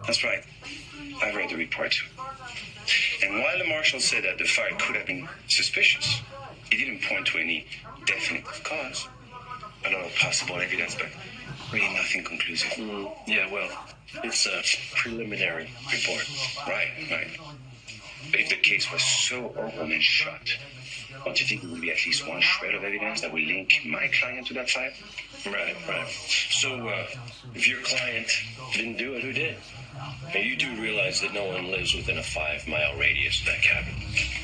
That's right. I read the report. And while the marshal said that the fire could have been suspicious, he didn't point to any definite cause. A lot of possible evidence, but really nothing conclusive. Yeah, well, it's a preliminary report. Right. But if the case was so open and shut, don't you think there would be at least one shred of evidence that would link my client to that fire? Right. So, if your client didn't do it, who did? And you do realize that no one lives within a 5-mile radius of that cabin.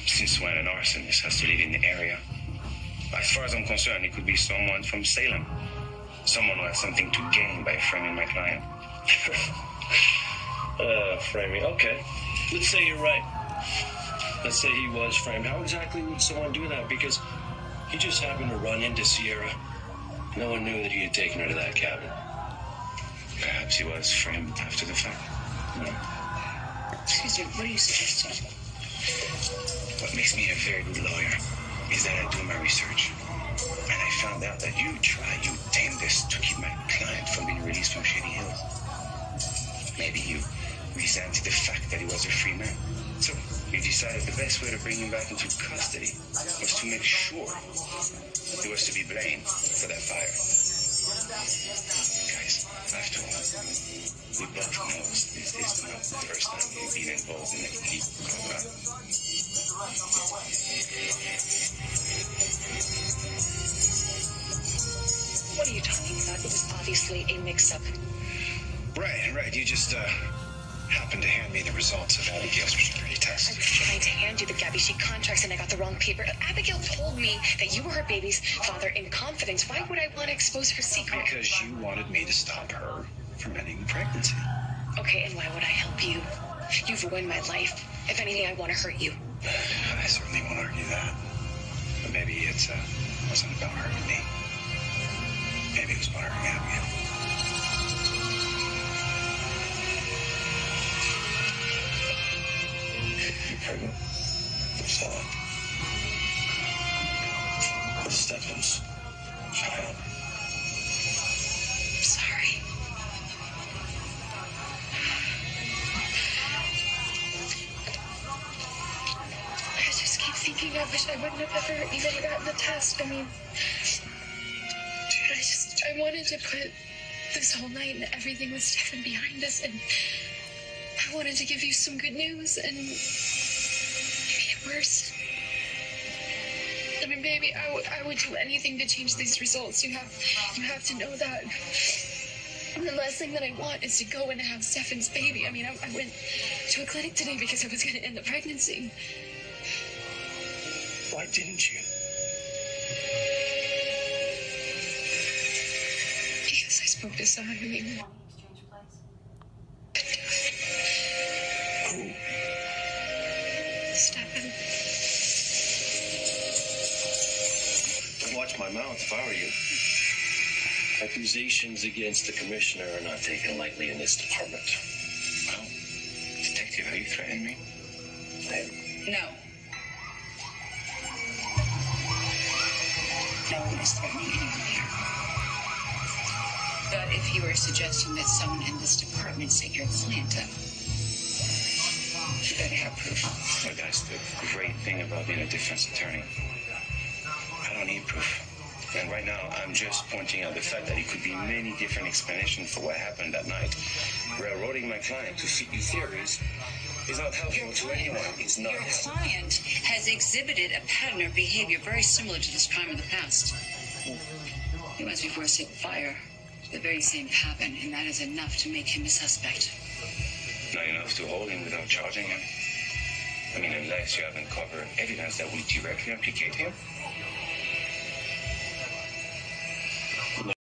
Since when an arsonist has to live in the area? As far as I'm concerned, it could be someone from Salem. Someone who has something to gain by framing my client. Framing. Okay. Let's say you're right. Let's say he was framed. How exactly would someone do that? Because he just happened to run into Sierra. No one knew that he had taken her to that cabin. Perhaps he was framed after the fact. No. Excuse me, what are you suggesting? What makes me a very good lawyer is that I do my research. And I found out that you damnedest to keep my client from being released from Shady Hills. Maybe you resented the fact that he was a free man. So you decided the best way to bring him back into custody was to make sure he was to be blamed for that fire. Guys, after all, we both know this is not the first time you've been involved in a legal program. What are you talking about? It was obviously a mix-up. Right. You just happened to hand me the results of Abigail's security test. I was trying to hand you the Gabby Sheet contracts and I got the wrong paper. Abigail told me that you were her baby's father in confidence. Why would I want to expose her secret? Because you wanted me to stop her from ending the pregnancy. Okay, and why would I help you? You've ruined my life. If anything, I want to hurt you. I certainly won't argue that. But maybe it wasn't about hurting me. Maybe it was about hurting Abigail. You're pregnant. You saw it. With Stefan's child. I'm sorry. I just keep thinking I wish I wouldn't have ever even gotten the test. I mean, dude, I wanted to put this whole night and everything with Stefan behind us, and I wanted to give you some good news, and you made it worse. I mean, baby, I would do anything to change these results. You have to know that. And the last thing that I want is to go and have Stefan's baby. I mean, I went to a clinic today because I was going to end the pregnancy. Why didn't you? Because I spoke to someone who made me. Who? Stefan. I'd watch my mouth if I were you. Accusations against the commissioner are not taken lightly in this department. Well, detective, are you threatening me? No. No one is threatening anyone here. But if you are suggesting that someone in this department set your client up, you better have proof. Well, that's the great thing about being a defense attorney. I don't need proof. And right now, I'm just pointing out the fact that it could be many different explanations for what happened that night. Railroading my client to fit your theories is not helpful to anyone. It's not helpful. Your client has exhibited a pattern of behavior very similar to this crime in the past. He was before set fire to the very same cabin, and that is enough to make him a suspect. Not enough to hold him without charging him. I mean, unless you have uncovered evidence that will directly implicate him.